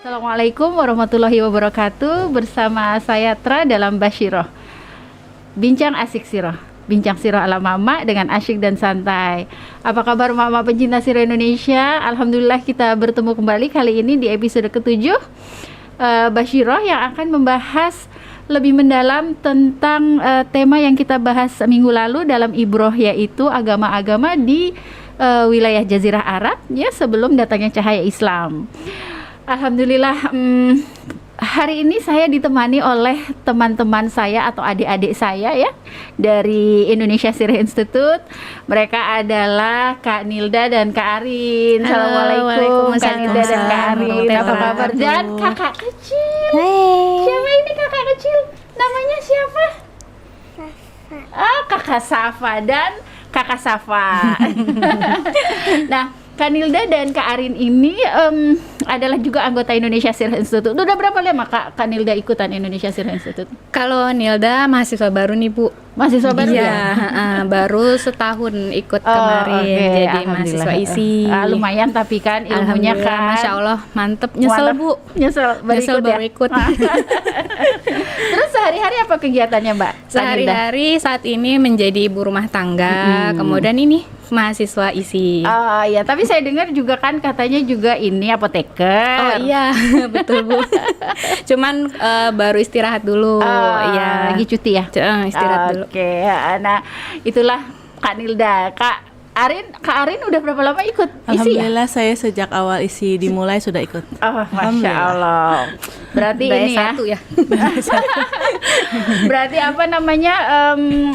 Assalamualaikum warahmatullahi wabarakatuh. Bersama saya Tra dalam Basyiroh, Bincang Asik Siroh, Bincang Siroh ala Mama dengan asyik dan santai. Apa kabar Mama pencinta Siroh Indonesia? Alhamdulillah kita bertemu kembali kali ini di episode ke-7 Basyiroh yang akan membahas lebih mendalam tentang tema yang kita bahas minggu lalu dalam Ibroh, yaitu agama-agama di wilayah Jazirah Arab ya, sebelum datangnya cahaya Islam. Alhamdulillah, hari ini saya ditemani oleh teman-teman saya atau adik-adik saya ya dari Indonesia Sirah Institute. Mereka adalah Kak Nilda dan Kak Arin. Assalamualaikum Kak Nilda dan Kak Arin. Apa kabar? Dan kakak kecil. Siapa ini kakak kecil? Namanya siapa? Kakak Safa dan Kakak Safa. Nah, Kak Nilda dan Kak Arin ini adalah juga anggota Indonesia Sirah Institute. Udah berapa lama Kak Nilda ikutan Indonesia Sirah Institute? Kalau Nilda mahasiswa baru nih Bu. Mahasiswa baru ya? Baru setahun ikut kemarin, jadi mahasiswa isi. Lumayan tapi kan ilmunya kan. Masya Allah mantep. Nyesel Bu. Nyesel baru ikut. Terus sehari-hari apa kegiatannya Mbak? Sehari-hari saat ini menjadi ibu rumah tangga, kemudian ini mahasiswa isi. Oh iya, tapi saya dengar juga kan katanya juga ini apoteker. Oh iya, betul Bu. Cuman baru istirahat dulu. Iya, lagi cuti ya? Istirahat dulu. Oke, nah itulah Kak Nilda. Kak Arin udah berapa lama ikut isi ya? Alhamdulillah saya sejak awal isi dimulai sudah ikut. Oh, Masya Allah. Berarti ini ya. Berarti apa namanya,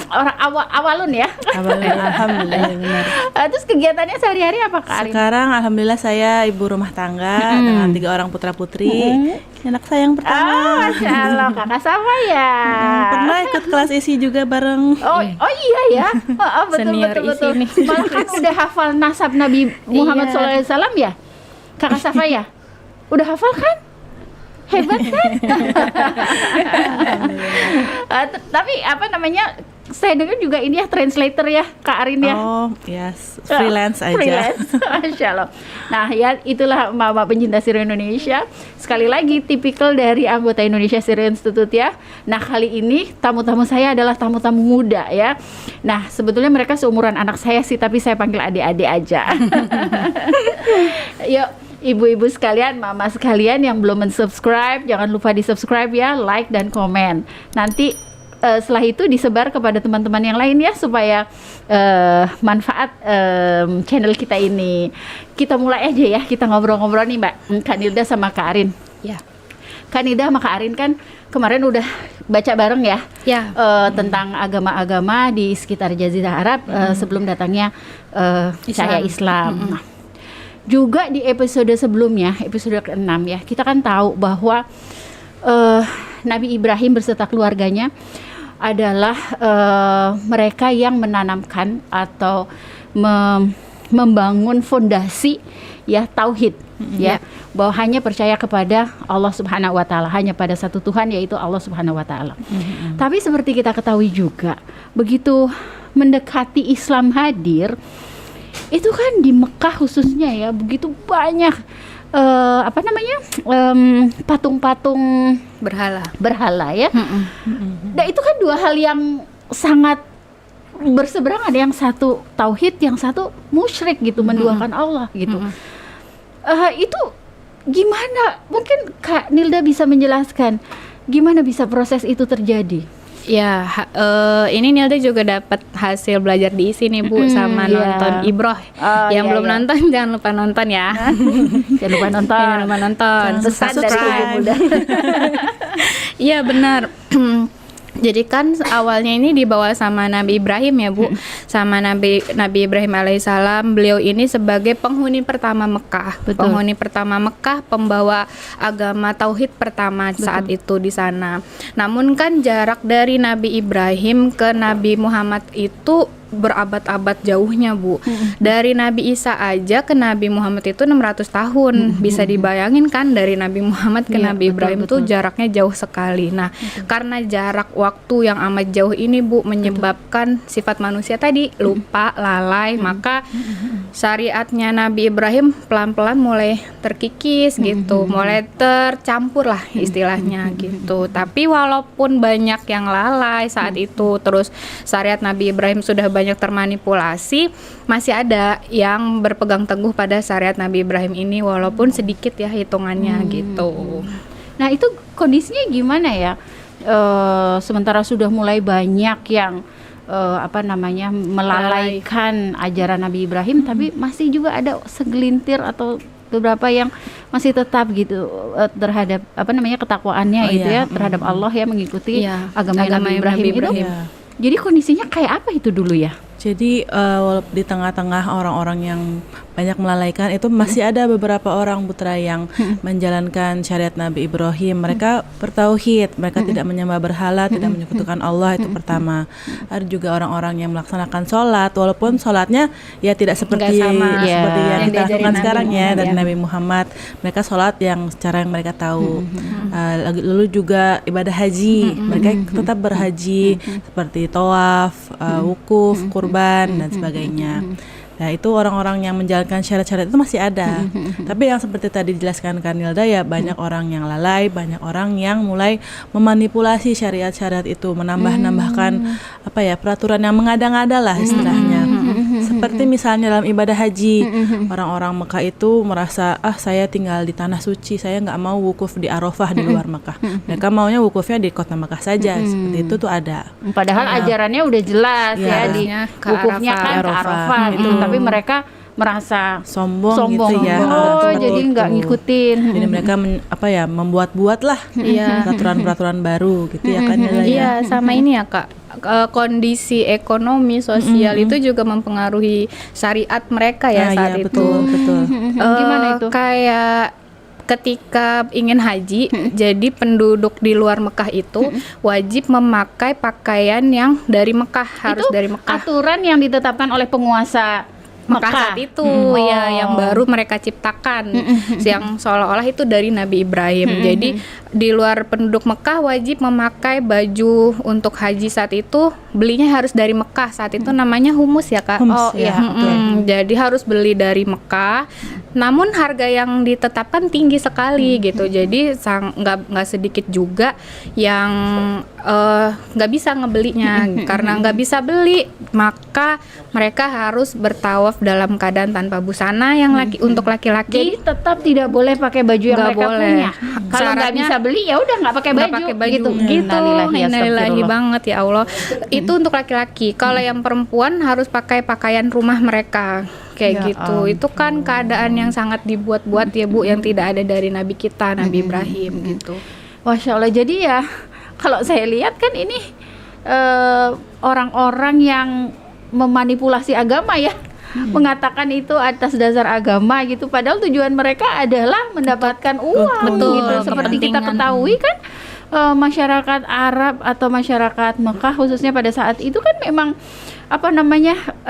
orang awalun ya? Awalun, alhamdulillah benar. Terus kegiatannya sehari-hari apa Kak Arin? Sekarang alhamdulillah saya ibu rumah tangga dengan 3 orang putra-putri. Anak saya yang pertama. Masya Allah, kakak sama ya. Pernah ikut kelas isi juga bareng. Oh iya ya. Betul. Malah kan udah hafal nasab Nabi Muhammad SAW ya, kakak Safa ya. Udah hafal kan? Hebat kan? Tapi apa namanya, saya dengar juga ini ya translator ya Kak Arin ya. Oh yes, freelance aja. Freelance, Masya Allah. Nah ya itulah mama pencinta Sirah Indonesia. Sekali lagi tipikal dari anggota Indonesia Sirah Institute ya. Nah kali ini tamu-tamu saya adalah tamu-tamu muda ya. Nah sebetulnya mereka seumuran anak saya sih, tapi saya panggil adik-adik aja. Yuk ibu-ibu sekalian, mama sekalian yang belum subscribe, jangan lupa di subscribe ya, like dan komen. Nanti setelah itu disebar kepada teman-teman yang lain ya, supaya manfaat channel kita ini. Kita mulai aja ya, kita ngobrol-ngobrol nih Mbak Kak Nilda sama Kak Arin. Ya. Kak Nilda sama Kak Arin kan kemarin udah baca bareng ya, tentang agama-agama di sekitar Jazirah Arab sebelum datangnya cahaya Islam. Juga di episode sebelumnya, episode ke-6 ya, kita kan tahu bahwa Nabi Ibrahim beserta keluarganya adalah mereka yang menanamkan atau membangun fondasi ya tauhid ya, bahwa hanya percaya kepada Allah Subhanahu wa taala, hanya pada satu Tuhan yaitu Allah Subhanahu wa taala. Tapi seperti kita ketahui juga, begitu mendekati Islam hadir, itu kan di Mekah khususnya ya, begitu banyak patung-patung berhala ya. Nah itu kan dua hal yang sangat berseberangan, yang satu tauhid, yang satu musyrik gitu, menduakan Allah gitu. Itu gimana? Mungkin Kak Nilda bisa menjelaskan gimana bisa proses itu terjadi? Ya, ini Nilda juga dapat hasil belajar di isi nih Bu, sama nonton Ibroh. Yang belum nonton jangan lupa nonton ya. Jangan lupa nonton. Pesan dari ibu muda. Iya benar. Jadi kan awalnya ini dibawa sama Nabi Ibrahim ya Bu, sama Nabi Ibrahim alaihissalam. Beliau ini sebagai penghuni pertama Mekah. Penghuni pertama Mekah, pembawa agama tauhid pertama saat itu di sana. Namun kan jarak dari Nabi Ibrahim ke Nabi Muhammad itu berabad-abad jauhnya Bu. Dari Nabi Isa aja ke Nabi Muhammad itu 600 tahun. Bisa dibayangin kan, dari Nabi Muhammad ke Nabi Ibrahim tuh jaraknya jauh sekali. Nah, karena jarak waktu yang amat jauh ini Bu menyebabkan sifat manusia tadi lupa, lalai, maka syariatnya Nabi Ibrahim pelan-pelan mulai terkikis gitu, mulai tercampur lah istilahnya gitu. Tapi walaupun banyak yang lalai saat itu, terus syariat Nabi Ibrahim sudah banyak termanipulasi, masih ada yang berpegang teguh pada syariat Nabi Ibrahim ini walaupun sedikit ya hitungannya gitu. Nah itu kondisinya gimana ya? Sementara sudah mulai banyak yang melalaikan ajaran Nabi Ibrahim, tapi masih juga ada segelintir atau beberapa yang masih tetap gitu terhadap ketakwaannya gitu ya terhadap Allah ya, mengikuti agama Nabi Ibrahim itu. Jadi kondisinya kayak apa itu dulu ya? Jadi di tengah-tengah orang-orang yang banyak melalaikan itu masih ada beberapa orang putra yang menjalankan syariat Nabi Ibrahim. Mereka bertauhid, mereka tidak menyembah berhala, tidak menyekutukan Allah, itu pertama. Ada juga orang-orang yang melaksanakan sholat, walaupun sholatnya ya tidak seperti yang kita lakukan sekarang ya dari Nabi Muhammad. Mereka sholat yang secara yang mereka tahu. Lalu juga ibadah haji, mereka tetap berhaji seperti tawaf, wukuf, kurban dan sebagainya. Nah itu orang-orang yang menjalankan syariat-syariat itu masih ada. Tapi yang seperti tadi dijelaskan Kanilda ya, banyak orang yang lalai, banyak orang yang mulai memanipulasi syariat-syariat itu, menambah-nambahkan peraturan yang mengada-ngada lah istilahnya. Seperti misalnya dalam ibadah haji, orang-orang Mekah itu merasa saya tinggal di tanah suci, saya nggak mau wukuf di Arafah di luar Mekah. Mereka maunya wukufnya di kota Mekah saja. Seperti itu tuh ada. Padahal ajarannya udah jelas di wukufnya kan ke Arafah gitu, tapi mereka merasa sombong gitu ya. Jadi nggak ngikutin. Jadi mereka membuat-buat lah peraturan-peraturan baru gitu ya kan. Iya, sama ini ya Kak. Kondisi ekonomi sosial itu juga mempengaruhi syariat mereka ya saat itu. Betul. Gimana itu? Kayak ketika ingin haji, jadi penduduk di luar Mekah itu wajib memakai pakaian yang dari Mekah, harus itu dari Mekah. Aturan yang ditetapkan oleh penguasa Mekah saat itu yang baru mereka ciptakan, yang seolah-olah itu dari Nabi Ibrahim. Jadi di luar penduduk Mekah wajib memakai baju untuk haji saat itu, belinya harus dari Mekah. Saat itu namanya humus ya Kak. Jadi harus beli dari Mekah. Namun harga yang ditetapkan tinggi sekali gitu. Jadi nggak sedikit juga yang nggak bisa ngebelinya. Karena nggak bisa beli, maka mereka harus bertawaf dalam keadaan tanpa busana yang untuk laki-laki. Jadi tetap tidak boleh pakai baju yang mereka punya. Kalau nggak bisa beli ya udah nggak pakai baju gitu. Innalillahi banget ya Allah. Itu untuk laki-laki. Kalau yang perempuan harus pakai pakaian rumah mereka kayak gitu. Itu kan keadaan yang sangat dibuat-buat ya Bu, yang tidak ada dari Nabi kita, Nabi Ibrahim gitu. Masya Allah. Jadi ya kalau saya lihat kan ini orang-orang yang memanipulasi agama ya, mengatakan itu atas dasar agama gitu, padahal tujuan mereka adalah mendapatkan uang. Betul, gitu. Seperti kita ketahui kan masyarakat Arab atau masyarakat Mekah khususnya pada saat itu kan memang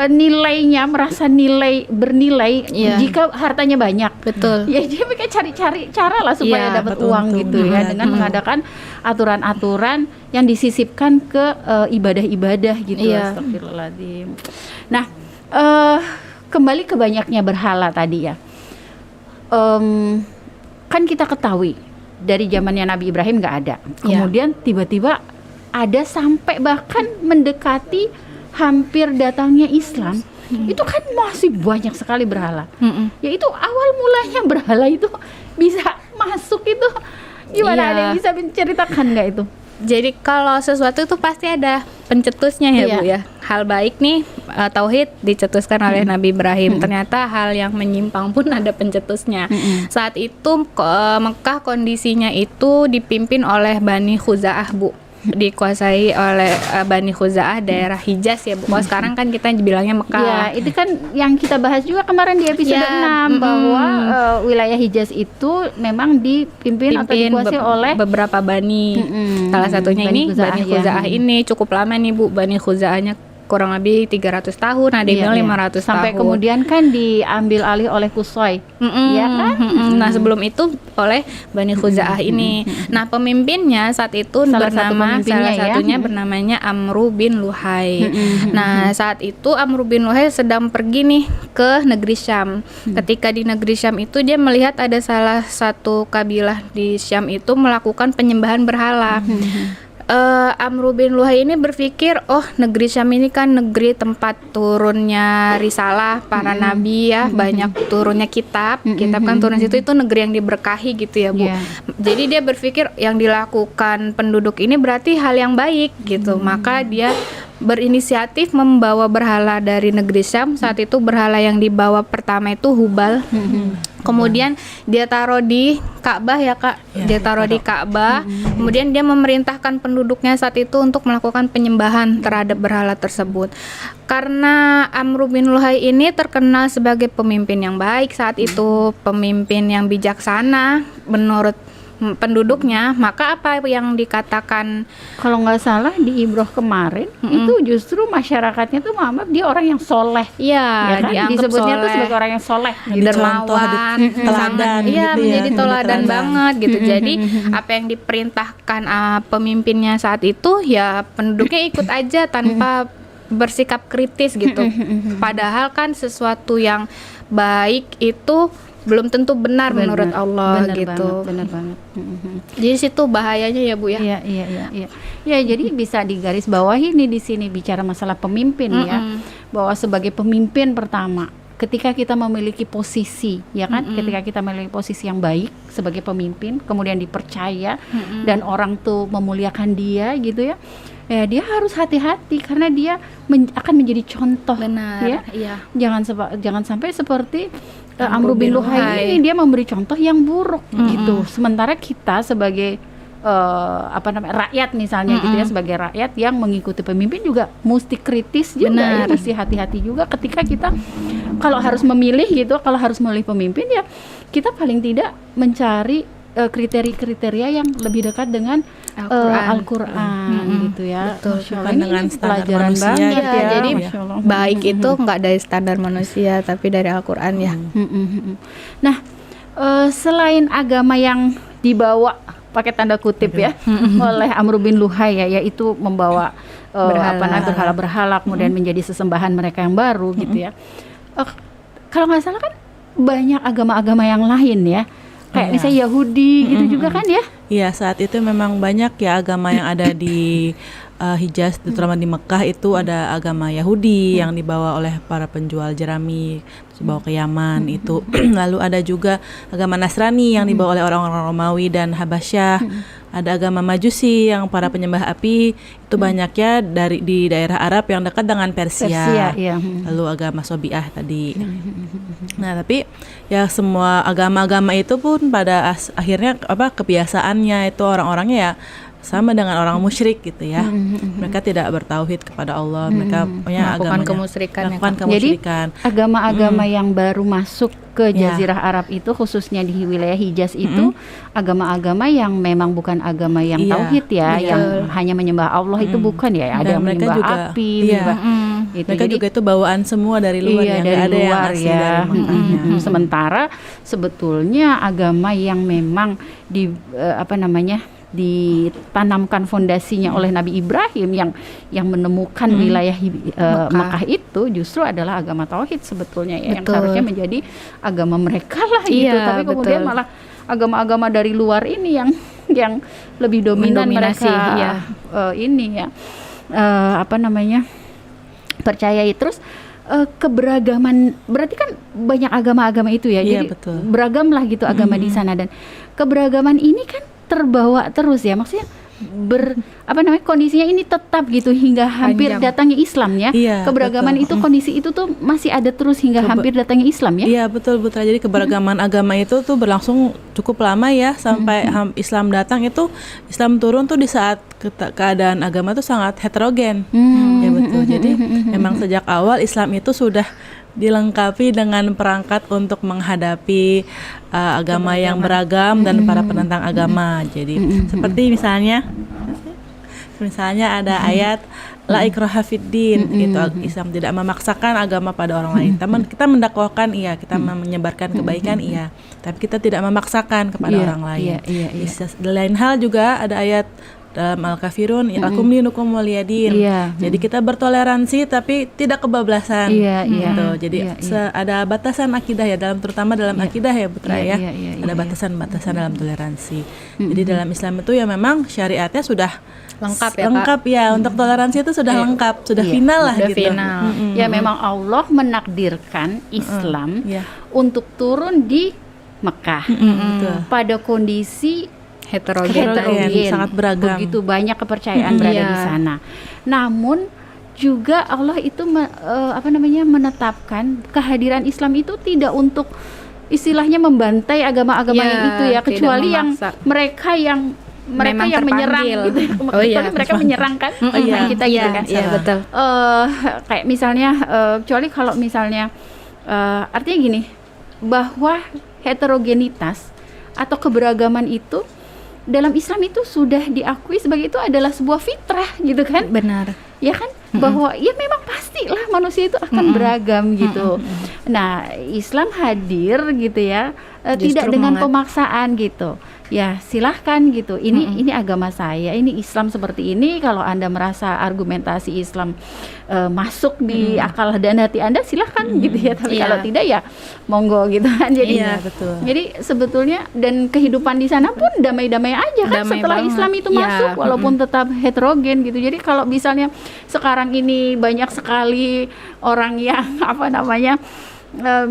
nilainya merasa bernilai jika hartanya banyak. Betul. Ya dia mereka cari-cari cara lah supaya dapat uang gitu ya, dengan mengadakan aturan-aturan yang disisipkan ke ibadah-ibadah gitu. Astagfirullahaladzim. Nah, kembali ke banyaknya berhala tadi ya. Kan kita ketahui dari zamannya Nabi Ibrahim nggak ada. Kemudian tiba-tiba ada sampai bahkan mendekati hampir datangnya Islam. Itu kan masih banyak sekali berhala. Yaitu awal mulanya berhala itu bisa masuk itu gimana? Ada yang bisa menceritakan nggak itu? Jadi kalau sesuatu itu pasti ada pencetusnya ya Bu ya. Hal baik nih tauhid dicetuskan oleh Nabi Ibrahim. Ternyata hal yang menyimpang pun ada pencetusnya. Saat itu Mekah kondisinya itu dipimpin oleh Bani Khuza'ah Bu. Dikuasai oleh Bani Khuza'ah daerah Hijaz ya Bu. Kalau sekarang kan kita bilangnya Mekah. Ya, itu kan yang kita bahas juga kemarin di episode 6 bahwa wilayah Hijaz itu memang dipimpin atau dikuasai oleh beberapa bani. Salah satunya Bani Khuza'ah ini cukup lama nih Bu. Bani Khuza'ahnya kurang lebih 300 tahun, ada yang Iya, bilang 500 sampai tahun. kemudian kan diambil alih oleh Kusoi. Iya kan? Nah, sebelum itu oleh Bani Khuza'ah ini. Nah, pemimpinnya saat itu Salah satu pemimpinnya salah ya. satunya bernamanya Amru bin Luhai. Nah, saat itu Amru bin Luhai sedang pergi nih ke negeri Syam. Ketika di negeri Syam itu dia melihat ada salah satu kabilah di Syam itu melakukan penyembahan berhala. Amru bin Luhai ini berpikir, oh negeri Syam ini kan negeri tempat turunnya risalah para nabi ya, banyak turunnya kitab kan turun situ, itu negeri yang diberkahi gitu ya Bu. Iya. Jadi dia berpikir yang dilakukan penduduk ini berarti hal yang baik gitu, maka dia berinisiatif membawa berhala dari negeri Syam. Saat itu berhala yang dibawa pertama itu Hubal. Kemudian dia taruh di Ka'bah ya Kak. Ya, Dia taruh di Ka'bah. Kemudian dia memerintahkan penduduknya saat itu untuk melakukan penyembahan terhadap berhala tersebut. Karena Amru bin Luhai ini terkenal sebagai pemimpin yang baik saat itu, pemimpin yang bijaksana menurut penduduknya, maka apa yang dikatakan Kalau nggak salah di Ibroh kemarin itu justru masyarakatnya tuh menganggap dia orang yang soleh. ya, Ya kan? dianggap Disebutnya tuh soleh, sebagai orang yang soleh. Dicontoh, dermawan, teladan iya, gitu ya. menjadi teladan Teladan. banget gitu. Jadi apa yang diperintahkan pemimpinnya saat itu ya penduduknya ikut aja tanpa bersikap kritis gitu. Padahal kan sesuatu yang baik itu belum tentu benar menurut Allah Benar gitu. banget, benar banget. Jadi situ bahayanya ya Bu ya. Iya, iya, iya, iya. Ya, jadi bisa digaris bawahi nih di sini bicara masalah pemimpin ya. Bahwa sebagai pemimpin pertama, ketika kita memiliki posisi, ya kan? Ketika kita memiliki posisi yang baik sebagai pemimpin, kemudian dipercaya dan orang tuh memuliakan dia gitu ya. Ya, dia harus hati-hati karena dia akan menjadi contoh. Benar. Ya. Iya. Jangan sampai seperti Amru Amru bin bin Luhai Luhai. ini dia memberi contoh yang buruk gitu. Sementara kita sebagai rakyat misalnya gitu ya, sebagai rakyat yang mengikuti pemimpin juga mesti kritis juga ya, Benar. mesti hati-hati juga ketika kita kalau harus memilih gitu, kalau harus memilih pemimpin ya kita paling tidak mencari kriteria-kriteria yang lebih dekat dengan Al-Quran gitu ya. Betul. Masya Allah, Bukan ini dengan standar pelajaran manusia banget gitu ya. ya. Jadi Masya Allah. baik itu nggak dari standar manusia tapi dari Al-Qur'an ya. Nah, selain agama yang dibawa pakai tanda kutip ya oleh Amru bin Luhai ya, yaitu membawa berhala-berhala kemudian menjadi sesembahan mereka yang baru gitu ya. Kalau nggak salah kan banyak agama-agama yang lain ya. Kayak Iya. misalnya Yahudi gitu juga kan ya. Iya, saat itu memang banyak ya agama yang ada di Hijaz, terutama di Mekah itu ada agama Yahudi yang dibawa oleh para penjual jerami, dibawa ke Yaman itu. Lalu ada juga agama Nasrani yang dibawa oleh orang-orang Romawi dan Habasyah. Ada agama Majusi yang para penyembah api itu banyaknya di daerah Arab yang dekat dengan Persia. Iya. Lalu agama Sobiah tadi. Nah, tapi ya semua agama-agama itu pun pada akhirnya kebiasaannya itu orang-orangnya ya sama dengan orang musyrik gitu ya. Mereka tidak bertauhid kepada Allah, mereka punya Melakukan agamanya kemusyrikan ya, melakukan Kak. kemusyrikan. Agama-agama yang baru masuk ke Ya. Jazirah Arab itu khususnya di wilayah Hijaz itu agama-agama yang memang bukan agama yang Iya, tauhid ya, betul. yang hanya menyembah Allah itu bukan ya. Ada Dan yang mereka menyembah juga, api, iya. menyembah gitu. Mereka Jadi juga itu bawaan semua dari luar iya, ya, dari nggak ada yang luar asli ya. dari Mekahnya. Sementara sebetulnya agama yang memang ditanamkan fondasinya oleh Nabi Ibrahim yang menemukan wilayah Mekah itu justru adalah agama tauhid sebetulnya ya, yang Betul. seharusnya menjadi agama mereka lah gitu. Iya, Tapi kemudian betul. malah agama-agama dari luar ini yang lebih dominan Mendominasi, mereka iya. percayai. Terus keberagaman, berarti kan banyak agama-agama itu ya, Iya, jadi betul. beragam lah gitu agama di sana, dan keberagaman ini kan terbawa terus ya, maksudnya kondisinya ini tetap gitu hingga hampir Panjang. datangnya Islam ya. Iya, Keberagaman betul. itu, kondisi itu tuh masih ada terus hingga hampir datangnya Islam ya. Iya, betul. Jadi keberagaman agama itu tuh berlangsung cukup lama ya, sampai Islam datang itu, Islam turun tuh di saat keadaan agama tuh sangat heterogen. Ya betul. Jadi memang sejak awal Islam itu sudah dilengkapi dengan perangkat untuk menghadapi agama yang beragam dan para penentang agama. Jadi seperti misalnya misalnya ada ayat la ikraha fiddin gitu, Islam tidak memaksakan agama pada orang lain. Kita mendakwahkan iya, kita menyebarkan kebaikan iya, tapi kita tidak memaksakan kepada Iya, orang lain. iya. Di lain hal juga ada ayat dalam Al-Kafirun, lakum dinukum waliyadin. Iya. Jadi kita bertoleransi tapi tidak kebablasan. Iya, gitu. Jadi iya. ada batasan akidah ya, terutama dalam akidah ya Putra Iya, ya. iya, Ada batasan-batasan dalam toleransi. Jadi dalam Islam itu ya memang syariatnya sudah Lengkap ya, Kak? lengkap ya, untuk toleransi itu sudah lengkap, sudah Iya, final lah udah gitu. final. Ya memang Allah menakdirkan Islam Iya. untuk turun di Mekah Betul. pada kondisi Heterogen. heterogen, sangat beragam. begitu banyak kepercayaan berada di Iya. sana. Namun juga Allah itu menetapkan kehadiran Islam itu tidak untuk istilahnya membantai agama-agama Iya, yang itu ya, tidak kecuali yang memaksa. mereka yang Memang menyerang terpanggil. gitu. Oh, iya. Kecuali mereka menyerang kan iya. kita gitu Iya, kan. iya, betul. Kayak misalnya kecuali kalau misalnya artinya gini, bahwa heterogenitas atau keberagaman itu dalam Islam itu sudah diakui sebagai itu adalah sebuah fitrah gitu kan, Benar. ya kan, bahwa ya memang pastilah manusia itu akan beragam gitu. Nah Islam hadir gitu ya, tidak Justru dengan pemaksaan gitu. Ya silahkan gitu, ini agama saya, ini Islam seperti ini. Kalau Anda merasa argumentasi Islam masuk di akal dan hati Anda, silahkan gitu ya. Tapi Iya. kalau tidak ya monggo gitu kan. Jadi Iya, betul. jadi sebetulnya dan kehidupan di sana pun damai-damai aja kan Damai setelah banget. Islam itu Iya, masuk, walaupun tetap heterogen gitu. Jadi kalau misalnya sekarang ini banyak sekali orang yang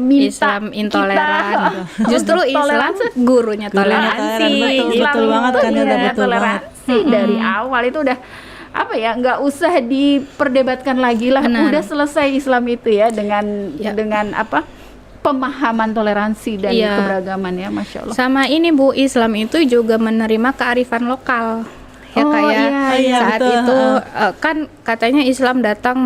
minta Islam intoleran. kita Justru untuk Islam gurunya toleransi. toleran, betul, Islam betul banget itu kan, ya, udah betul toleransi dari awal itu udah nggak usah diperdebatkan lagi lah. Benar. Udah selesai Islam itu ya dengan Ya. pemahaman toleransi dan Iya. keberagaman ya, Masya Allah. Sama ini Bu, Islam itu juga menerima kearifan lokal. Ya Oh, kayak iya, saat betul. itu kan katanya Islam datang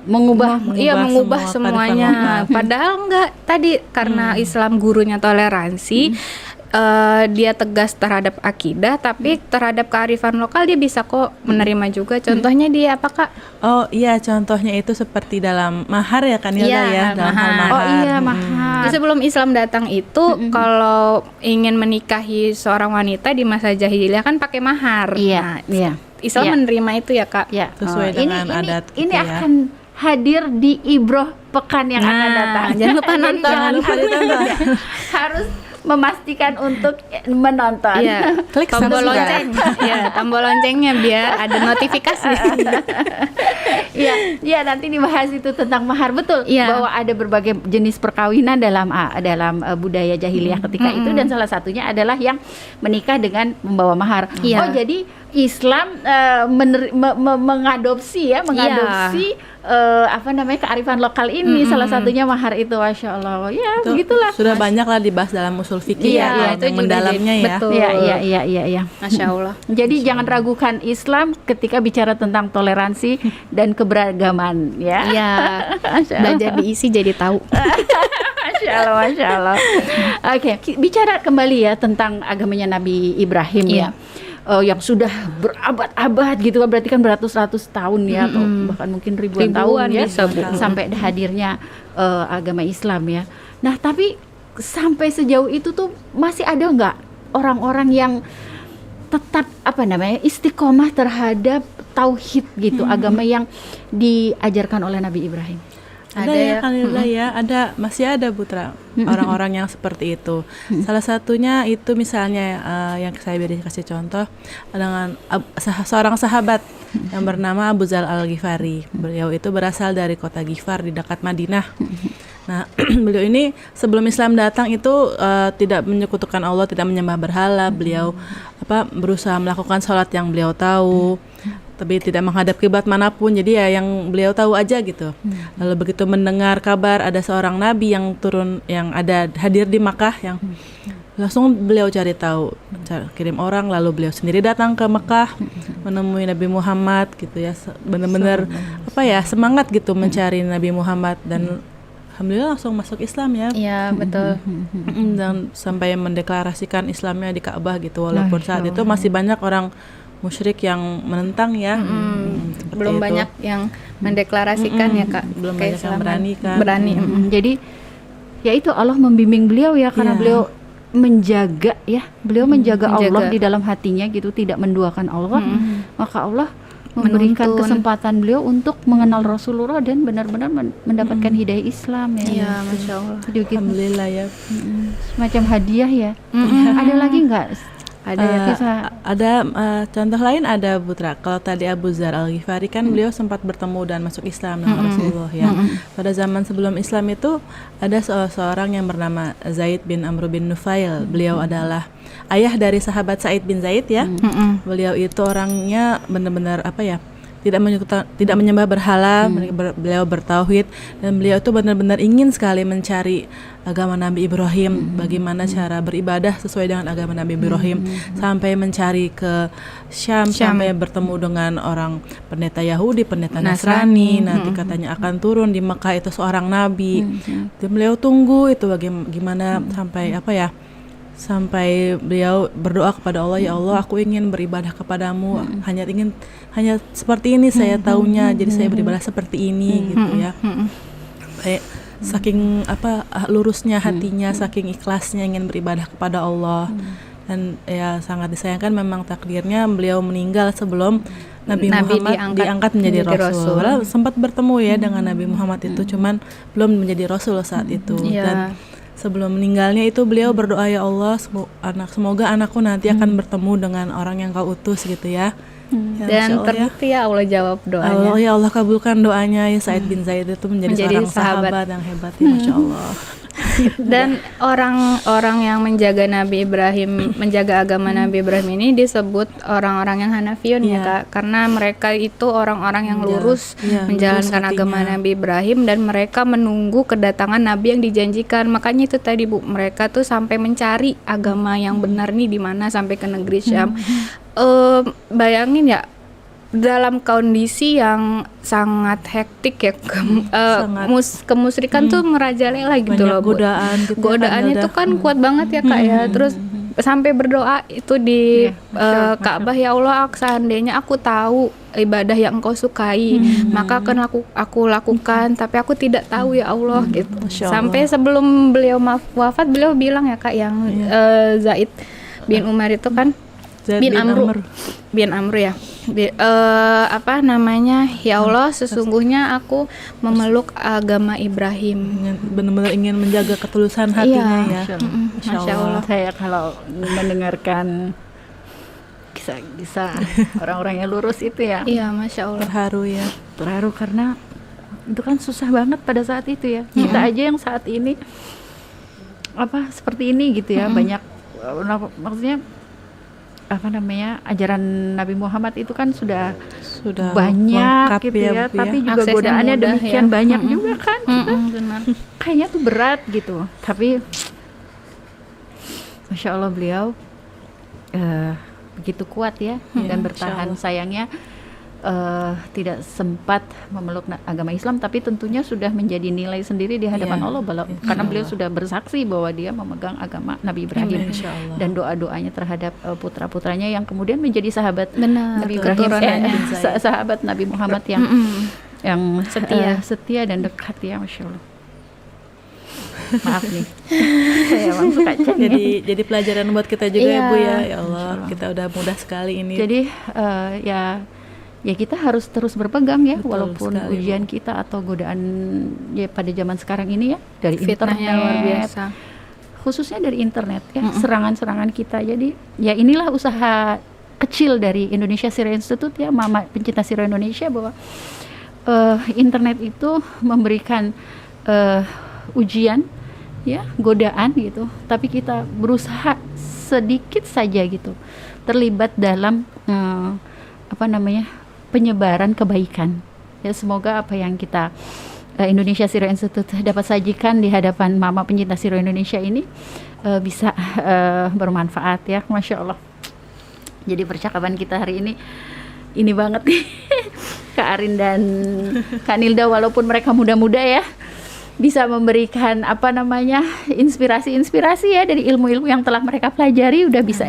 Mengubah mengubah semua semuanya. kearifan lokal. Padahal enggak, tadi karena Islam gurunya toleransi, dia tegas terhadap akidah, tapi terhadap kearifan lokal dia bisa kok menerima juga. Contohnya dia apa, Kak? Oh iya, contohnya itu seperti dalam mahar ya kan Hilda Iya, ya, dalam hal mahar. mahar. Oh iya, mahar. Jadi sebelum Islam datang itu, kalau ingin menikahi seorang wanita di masa jahiliyah kan pakai mahar. Iya, Nah, iya. Islam Iya. menerima itu ya, Kak. Ya, Sesuai dengan adat ini gitu ya. akan hadir di Ibroh pekan yang akan Nah, datang. jangan lupa Jadi nonton. jangan lupa ditonton. Harus memastikan untuk menonton. Iya, Klik tombol subscribe. lonceng. Iya, tombol loncengnya biar ada notifikasi. Iya, iya nanti dibahas itu tentang mahar, betul. Iya. Bahwa ada berbagai jenis perkawinan dalam budaya jahiliyah ketika itu, dan salah satunya adalah yang menikah dengan membawa mahar. Iya. Oh, jadi Islam mengadopsi kearifan lokal ini, salah satunya mahar itu, Masya Allah. Ya, Itu begitulah. sudah banyak lah dibahas dalam usul fikih Iya, ya, itu yang juga mendalamnya ya. betul. Iya. Masya Allah. Jadi jangan ragukan Islam ketika bicara tentang toleransi dan keberagaman, ya. Iya, Masya Allah. belajar diisi jadi tahu. Masya Allah. Oke, bicara kembali ya tentang agamanya Nabi Ibrahim ya. Iya. Yang sudah berabad-abad gitu, berarti kan beratus-ratus tahun ya, atau bahkan mungkin ribuan tahun ya, bisa, Bu. sampai hadirnya agama Islam ya. Nah, tapi sampai sejauh itu tuh masih ada nggak orang-orang yang tetap istiqomah terhadap tauhid gitu, agama yang diajarkan oleh Nabi Ibrahim? Ada ya kan Hilda ya, masih ada Putra orang-orang yang seperti itu. Salah satunya itu misalnya yang saya beri kasih contoh dengan seorang sahabat yang bernama Abu Dzar Al-Ghifari. Beliau itu berasal dari kota Ghifar di dekat Madinah. Nah, beliau ini sebelum Islam datang itu tidak menyekutukan Allah, tidak menyembah berhala. Beliau berusaha melakukan sholat yang beliau tahu, tapi tidak menghadap kiblat manapun. Jadi ya yang beliau tahu aja gitu. Lalu begitu mendengar kabar ada seorang nabi yang turun, yang hadir di Makkah, yang langsung beliau cari tahu, kirim orang, lalu beliau sendiri datang ke Makkah menemui Nabi Muhammad gitu ya. Benar-benar semangat gitu mencari Nabi Muhammad, dan alhamdulillah langsung masuk Islam ya. Iya, betul. Dan sampai mendeklarasikan Islamnya di Ka'bah gitu, walaupun saat itu masih banyak orang musyrik yang menentang ya. Seperti Belum itu. banyak yang mendeklarasikan ya Kak. Belum banyak yang berani kan. Berani. Jadi ya itu Allah membimbing beliau ya karena Iya. beliau menjaga ya, beliau menjaga Allah menjaga. di dalam hatinya gitu, tidak menduakan Allah. Maka Allah memberikan Menuntun. kesempatan beliau untuk mengenal Rasulullah dan benar-benar mendapatkan hidayah Islam ya. Iya, Masya Allah. Jadi gitu, Alhamdulillah ya. semacam hadiah ya. Ada lagi nggak? Ada ya Kak. Kisah Ada contoh lain ada Putra. Kalau tadi Abu Dzar Al-Ghifari kan beliau sempat bertemu dan masuk Islam dengan Rasulullah ya. Pada zaman sebelum Islam itu ada seorang yang bernama Zaid bin Amr bin Nufail. Beliau adalah ayah dari sahabat Sa'id bin Zaid ya. Beliau itu orangnya benar-benar apa ya? Tidak menyembah berhala, beliau bertauhid dan beliau itu benar-benar ingin sekali mencari agama Nabi Ibrahim, bagaimana cara beribadah sesuai dengan agama Nabi Ibrahim, sampai mencari ke Syam, sampai bertemu dengan orang pendeta Yahudi, pendeta Nasrani, nanti katanya akan turun di Mekah itu seorang nabi. Dan beliau tunggu itu bagaimana sampai apa ya? Sampai beliau berdoa kepada Allah, ya Allah, aku ingin beribadah kepadamu, hanya seperti ini saya taunya, jadi saya beribadah seperti ini gitu ya. Kayak saking lurusnya hatinya, saking ikhlasnya ingin beribadah kepada Allah. Dan ya sangat disayangkan memang takdirnya beliau meninggal sebelum Nabi Muhammad diangkat menjadi Rasul. Padahal sempat bertemu ya dengan Nabi Muhammad itu, cuman belum menjadi Rasul saat itu. Dan sebelum meninggalnya itu beliau berdoa, ya Allah, semoga anakku nanti akan bertemu dengan orang yang kau utus gitu ya. Dan terbukti ya Allah jawab doanya. Ya Allah kabulkan doanya ya. Sa'id bin Zaid itu menjadi seorang sahabat yang hebat ya, Masya Allah. Dan orang-orang yang menjaga Nabi Ibrahim, menjaga agama Nabi Ibrahim ini disebut orang-orang yang Hanafiyun ya Kak, karena mereka itu orang-orang yang lurus menjalankan agama Nabi Ibrahim dan mereka menunggu kedatangan Nabi yang dijanjikan. Makanya itu tadi Bu, mereka tuh sampai mencari agama yang benar nih di mana, sampai ke negeri Syam. Bayangin ya, dalam kondisi yang sangat hektik ya, kemusyrikan tuh merajalela gitu loh Bu. Godaannya itu kan kuat banget ya Kak ya. Terus sampai berdoa itu di Ka'bah, ya Allah, seandainya aku tahu ibadah yang Engkau sukai, maka akan aku lakukan, tapi aku tidak tahu ya Allah gitu. Sampai sebelum beliau wafat, beliau bilang ya Kak, yang Zaid bin Umar itu kan bin Amr ya. Ya Allah, sesungguhnya aku memeluk agama Ibrahim. Benar-benar ingin menjaga ketulusan hatinya ya. Masya Allah. Saya kalau mendengarkan kisah-kisah orang-orang yang lurus itu ya, Iya, Masya Allah. terharu karena itu kan susah banget pada saat itu ya. Kita aja yang saat ini seperti ini gitu ya, banyak maksudnya ajaran Nabi Muhammad itu kan sudah banyak gitu ya, tapi juga aksesnya godaannya mudah, demikian ya. banyak juga kan. Benar. Kayaknya tuh berat gitu, tapi Masya Allah beliau begitu kuat ya, dan bertahan. Sayangnya tidak sempat memeluk agama Islam, tapi tentunya sudah menjadi nilai sendiri di hadapan Allah karena beliau sudah bersaksi bahwa dia memegang agama Nabi Ibrahim dan doa-doanya terhadap putra-putranya yang kemudian menjadi sahabat Nabi Ibrahim, sahabat Nabi Muhammad yang setia dan dekat ya, Masya Allah. Maaf nih, saya emang suka cengeng. Jadi pelajaran buat kita juga ya Bu ya. Ya Allah, kita udah mudah sekali ini. Jadi ya kita harus terus berpegang ya. Betul, walaupun sekali, ujian Bu. Kita atau godaan ya pada zaman sekarang ini ya, dari fitnahnya internet, luar biasa, khususnya dari internet ya, serangan-serangan kita. Jadi ya inilah usaha kecil dari Indonesia Syria Institute ya, Mama Pencinta Syria Indonesia, bahwa internet itu memberikan ujian ya, godaan gitu, tapi kita berusaha sedikit saja gitu terlibat dalam penyebaran kebaikan ya. Semoga apa yang kita Indonesia Syria Institute dapat sajikan di hadapan Mama Pencinta Syria Indonesia ini bisa bermanfaat ya, Masya Allah. Jadi percakapan kita hari ini banget nih Kak Arin dan Kak Nilda, walaupun mereka muda-muda ya, bisa memberikan inspirasi-inspirasi ya dari ilmu-ilmu yang telah mereka pelajari, udah bisa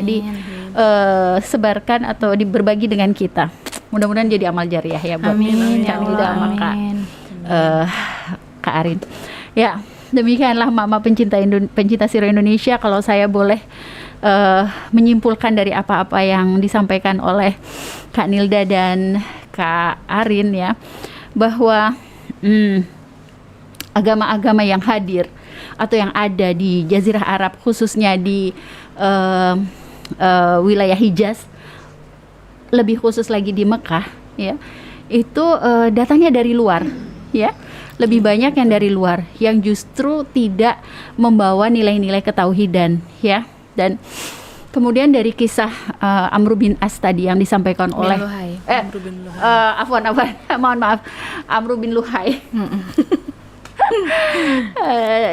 sebarkan atau berbagi dengan kita. Mudah-mudahan jadi amal jariah ya, Bu. Amin, Kak ya Nilda Allah, sama Kak, amin. Kak Arin. Ya, demikianlah mama pencinta sirah Indonesia. Kalau saya boleh menyimpulkan dari apa-apa yang disampaikan oleh Kak Nilda dan Kak Arin ya, bahwa agama-agama yang hadir atau yang ada di Jazirah Arab, khususnya di wilayah Hijaz, lebih khusus lagi di Mekah ya, itu datangnya dari luar ya, lebih banyak yang dari luar yang justru tidak membawa nilai-nilai ketauhidan ya. Dan kemudian dari kisah Amr bin As tadi yang disampaikan oleh afwan mohon maaf, Amr bin Luhai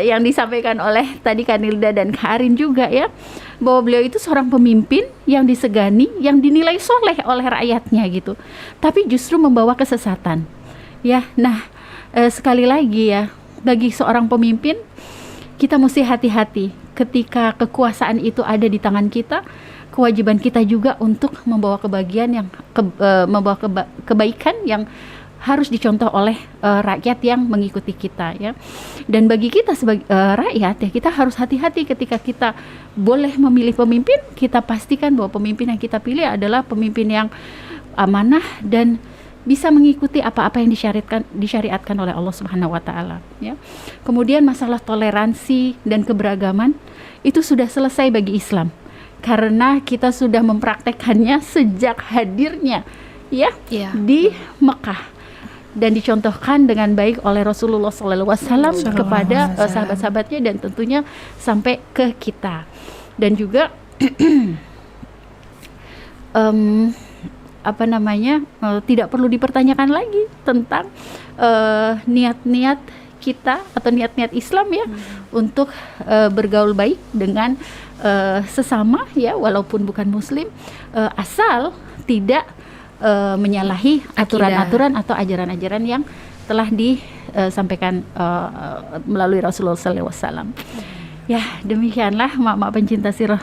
yang disampaikan oleh tadi Kanilda dan Karin juga ya, bahwa beliau itu seorang pemimpin yang disegani, yang dinilai soleh oleh rakyatnya gitu, tapi justru membawa kesesatan ya. Nah, sekali lagi ya, bagi seorang pemimpin kita mesti hati-hati ketika kekuasaan itu ada di tangan kita. Kewajiban kita juga untuk membawa kebahagiaan yang membawa kebaikan yang harus dicontoh oleh rakyat yang mengikuti kita ya. Dan bagi kita sebagai rakyat ya, kita harus hati-hati ketika kita boleh memilih pemimpin. Kita pastikan bahwa pemimpin yang kita pilih adalah pemimpin yang amanah dan bisa mengikuti apa-apa yang disyariatkan oleh Allah Subhanahu wa taala ya. Kemudian masalah toleransi dan keberagaman itu sudah selesai bagi Islam, karena kita sudah mempraktekannya sejak hadirnya ya di Mekah, dan dicontohkan dengan baik oleh Rasulullah SAW kepada sahabat-sahabatnya, dan tentunya sampai ke kita. Dan juga tidak perlu dipertanyakan lagi tentang niat-niat kita atau niat-niat Islam ya, untuk bergaul baik dengan sesama ya, walaupun bukan Muslim, asal tidak menyalahi aturan-aturan atau ajaran-ajaran yang telah disampaikan melalui Rasulullah SAW. Ya, demikianlah mak-mak pencinta sirah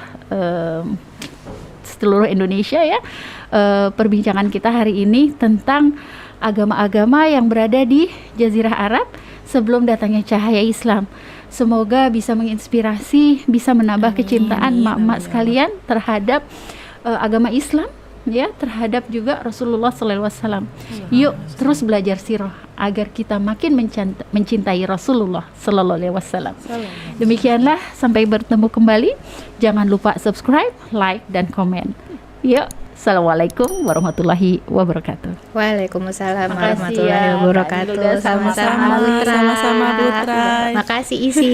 seluruh Indonesia ya, perbincangan kita hari ini tentang agama-agama yang berada di Jazirah Arab sebelum datangnya cahaya Islam. Semoga bisa menginspirasi, bisa menambah kecintaan mak-mak sekalian terhadap agama Islam ya, terhadap juga Rasulullah SAW. Yuk terus belajar sirah agar kita makin mencintai Rasulullah SAW. Demikianlah, sampai bertemu kembali. Jangan lupa subscribe, like, dan komen. Yuk, assalamualaikum warahmatullahi wabarakatuh. Waalaikumsalam Makasih warahmatullahi ya, wabarakatuh. Kak Nilda, Sama-sama sama-sama Putra. Makasih Isi.